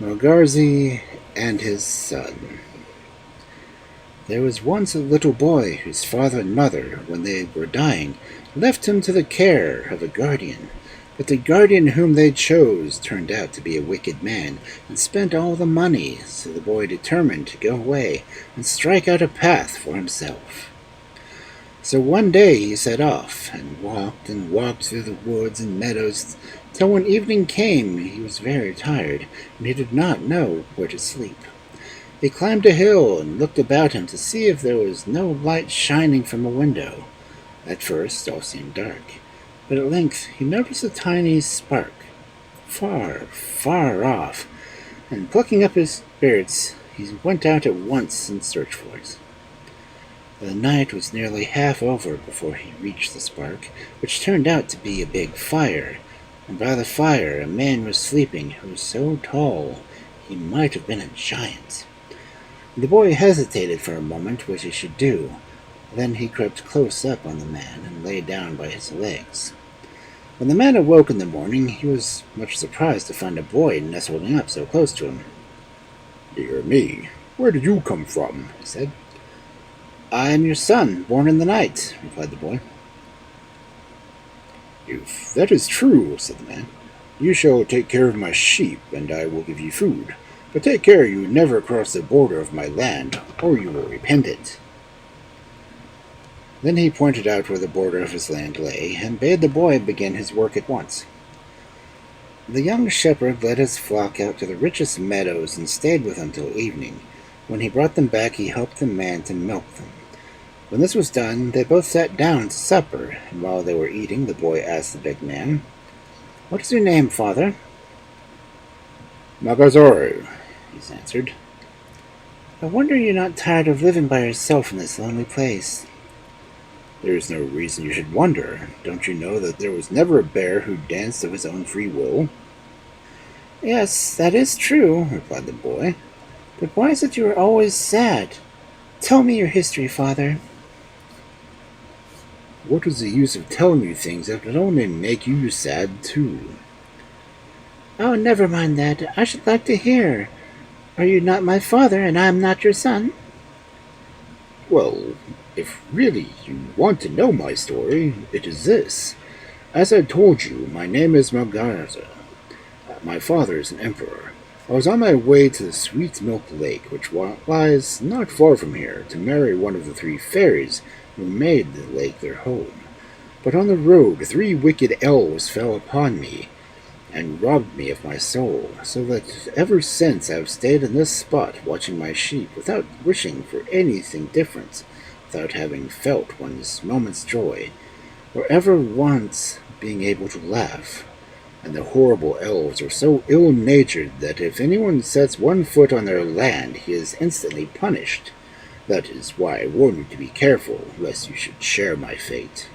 Mogarzea and his son. There was once a little boy whose father and mother, when they were dying, left him to the care of a guardian. But the guardian whom they chose turned out to be a wicked man and spent all the money, so the boy determined to go away and strike out a path for himself. So one day he set off and walked through the woods and meadows till when evening came he was very tired and he did not know where to sleep. He climbed a hill and looked about him to see if there was no light shining from a window. At first all seemed dark, but at length he noticed a tiny spark, far, far off, and plucking up his spirits, he went out at once in search for it. The night was nearly half over before he reached the spark, which turned out to be a big fire, and by the fire a man was sleeping who was so tall he might have been a giant. The boy hesitated for a moment what he should do. Then he crept close up on the man and lay down by his legs. When the man awoke in the morning, he was much surprised to find a boy nestling up so close to him. "Dear me, where did you come from?" he said. "I am your son, born in the night," replied the boy. "If that is true," said the man, "you shall take care of my sheep, and I will give you food. But take care you never cross the border of my land, or you will repent it." Then he pointed out where the border of his land lay, and bade the boy begin his work at once. The young shepherd led his flock out to the richest meadows and stayed with them till evening. When he brought them back, he helped the man to milk them. When this was done, they both sat down to supper, and while they were eating, the boy asked the big man, "What is your name, father?" "Mogarzea," he answered. "I wonder you're not tired of living by yourself in this lonely place." "There is no reason you should wonder. Don't you know that there was never a bear who danced of his own free will?" "Yes, that is true," replied the boy. "But why is it you are always sad? Tell me your history, father." "What is the use of telling you things that would only make you sad, too?" "Oh, never mind that. I should like to hear. Are you not my father, and I am not your son?" "Well, if really you want to know my story, it is this. As I told you, my name is Mogarzea. My father is an emperor. I was on my way to the Sweet Milk Lake, which lies not far from here, to marry one of the 3 fairies who made the lake their home. But on the road 3 wicked elves fell upon me and robbed me of my soul, so that ever since I have stayed in this spot watching my sheep without wishing for anything different, without having felt one's moment's joy, or ever once being able to laugh. And the horrible elves are so ill-natured that if anyone sets one foot on their land, he is instantly punished. That is why I warn you to be careful, lest you should share my fate."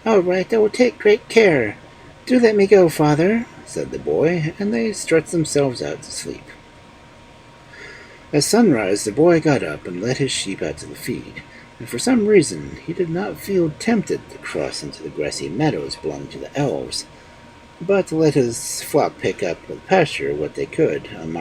"All right, I will take great care. Do let me go, father," said the boy, and they stretched themselves out to sleep. At sunrise, the boy got up and led his sheep out to the feed, and for some reason he did not feel tempted to cross into the grassy meadows belonging to the elves, but let his flock pick up with pasture what they could on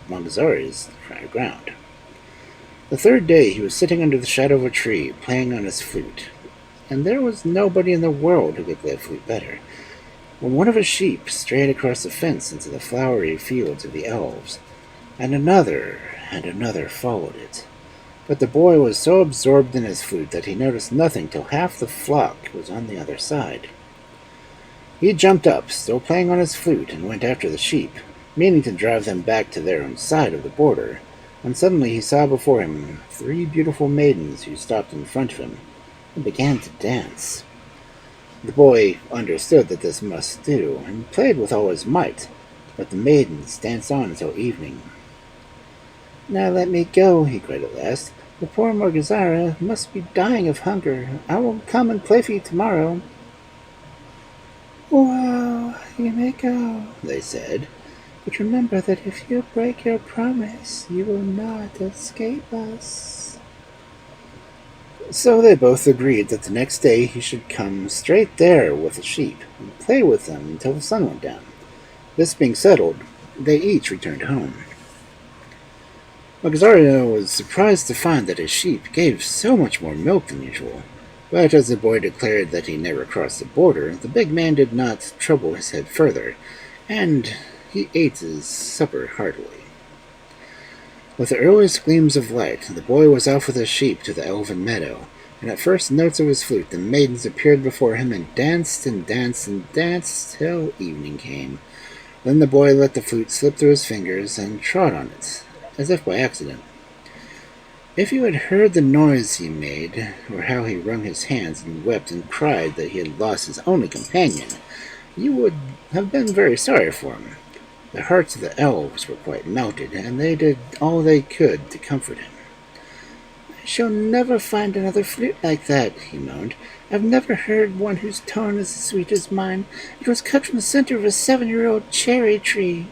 Mogazari's ground. The 3rd day he was sitting under the shadow of a tree, playing on his flute, and there was nobody in the world who could play a flute better, when one of his sheep strayed across the fence into the flowery fields of the elves, and another followed it. But the boy was so absorbed in his flute that he noticed nothing till half the flock was on the other side. He jumped up, still playing on his flute, and went after the sheep, meaning to drive them back to their own side of the border, when suddenly he saw before him 3 beautiful maidens who stopped in front of him and began to dance. The boy understood that this must do, and played with all his might, but the maidens danced on until evening. "Now let me go," he cried at last. "The poor Mogarzea must be dying of hunger. I will come and play for you tomorrow." "Well, you may go," they said, "but remember that if you break your promise, you will not escape us." So they both agreed that the next day he should come straight there with the sheep, and play with them until the sun went down. This being settled, they each returned home. Mogarzea was surprised to find that his sheep gave so much more milk than usual, but as the boy declared that he never crossed the border, the big man did not trouble his head further, and he ate his supper heartily. With the earliest gleams of light, the boy was off with his sheep to the elven meadow, and at first notes of his flute the maidens appeared before him and danced and danced and danced till evening came. Then the boy let the flute slip through his fingers and trod on it, as if by accident. If you had heard the noise he made, or how he wrung his hands and wept and cried that he had lost his only companion, you would have been very sorry for him. The hearts of the elves were quite melted, and they did all they could to comfort him. "I shall never find another flute like that," he moaned. "I've never heard one whose tone is as sweet as mine. It was cut from the center of a 7-year-old cherry tree."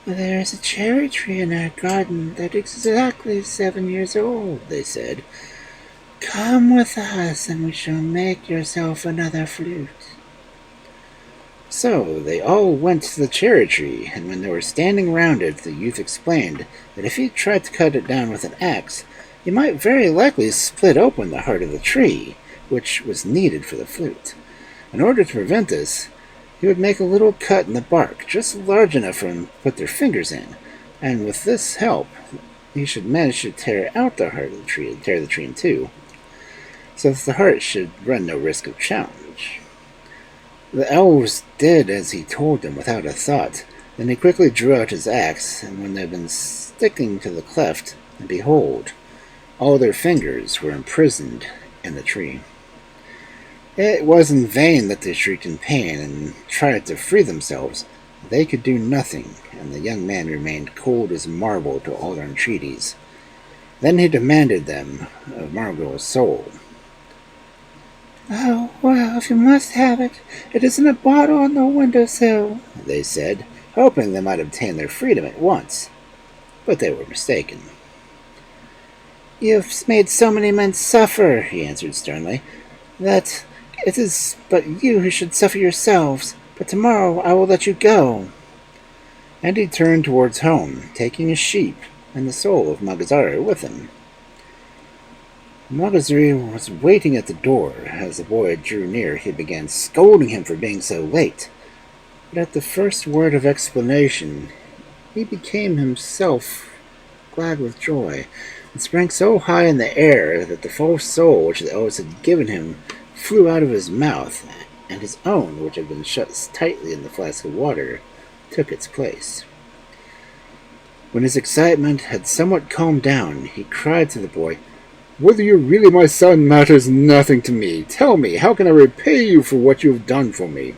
"There is a cherry tree in our garden that is exactly 7 years old," they said. "Come with us, and we shall make yourself another flute." So they all went to the cherry tree, and when they were standing round it, the youth explained that if he tried to cut it down with an axe, he might very likely split open the heart of the tree, which was needed for the flute. In order to prevent this, he would make a little cut in the bark, just large enough for them to put their fingers in, and with this help, he should manage to tear out the heart of the tree and tear the tree in two, so that the heart should run no risk of challenge. The elves did as he told them without a thought. Then he quickly drew out his axe, and when they had been sticking to the cleft, and behold, all their fingers were imprisoned in the tree. It was in vain that they shrieked in pain and tried to free themselves. They could do nothing, and the young man remained cold as marble to all their entreaties. Then he demanded them of Margot's soul. "Oh, well, if you must have it, it is in a bottle on the windowsill," they said, hoping they might obtain their freedom at once. But they were mistaken. "You have made so many men suffer," he answered sternly, "that it is but you who should suffer yourselves. But tomorrow I will let you go." And he turned towards home, taking his sheep and the soul of Mogarzea with him. Mogarzea was waiting at the door. As the boy drew near, he began scolding him for being so late. But at the first word of explanation, he became himself glad with joy, and sprang so high in the air that the false soul which the elves had given him flew out of his mouth, and his own, which had been shut tightly in the flask of water, took its place. When his excitement had somewhat calmed down, he cried to the boy, "Whether you're really my son matters nothing to me. Tell me, how can I repay you for what you have done for me?"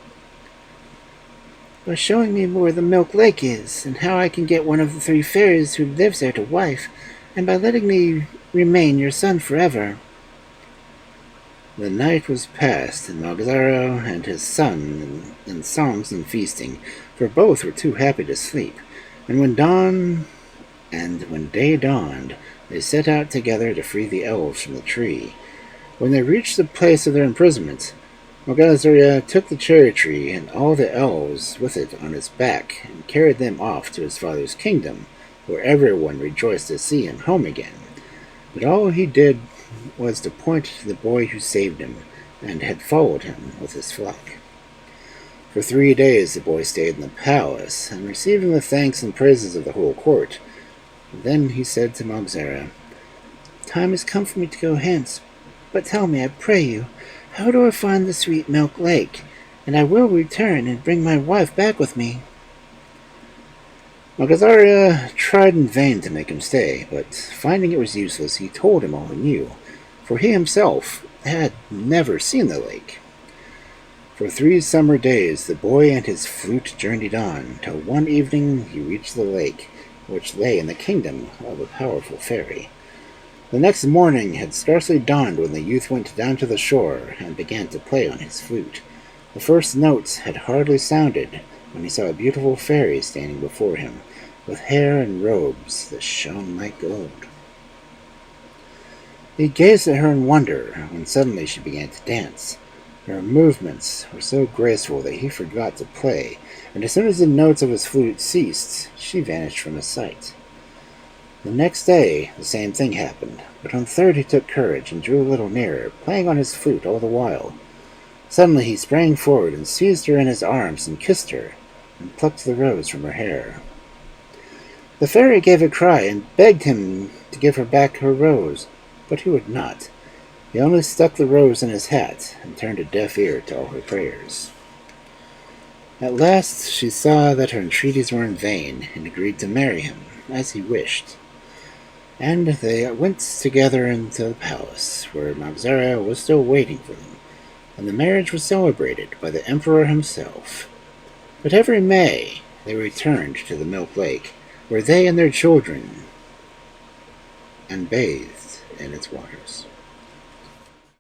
"By showing me where the Milk Lake is, and how I can get one of the 3 fairies who lives there to wife, and by letting me remain your son forever." The night was passed, and Mogarzea and his son in songs and feasting, for both were too happy to sleep. And when day dawned, they set out together to free the elves from the tree. When they reached the place of their imprisonment, Mogarzea took the cherry tree and all the elves with it on his back, and carried them off to his father's kingdom, where everyone rejoiced to see him home again. But all he did was to point to the boy who saved him, and had followed him with his flock. For 3 days the boy stayed in the palace, and receiving the thanks and praises of the whole court. Then he said to Mogarzea, "Time has come for me to go hence, but tell me, I pray you, how do I find the sweet Milk Lake? And I will return and bring my wife back with me." Mogarzea tried in vain to make him stay, but finding it was useless, he told him all he knew, for he himself had never seen the lake. For 3 summer days the boy and his flute journeyed on, till one evening he reached the lake, which lay in the kingdom of a powerful fairy. The next morning had scarcely dawned when the youth went down to the shore and began to play on his flute. The first notes had hardly sounded when he saw a beautiful fairy standing before him, with hair and robes that shone like gold. He gazed at her in wonder, when suddenly she began to dance. Her movements were so graceful that he forgot to play, and as soon as the notes of his flute ceased, she vanished from his sight. The next day, the same thing happened, but on the third he took courage and drew a little nearer, playing on his flute all the while. Suddenly he sprang forward and seized her in his arms and kissed her, and plucked the rose from her hair. The fairy gave a cry and begged him to give her back her rose, but he would not. He only stuck the rose in his hat and turned a deaf ear to all her prayers. At last she saw that her entreaties were in vain, and agreed to marry him, as he wished. And they went together into the palace, where Mogarzea was still waiting for them, and the marriage was celebrated by the emperor himself. But every May they returned to the Milk Lake, where they and their children and bathed in its waters.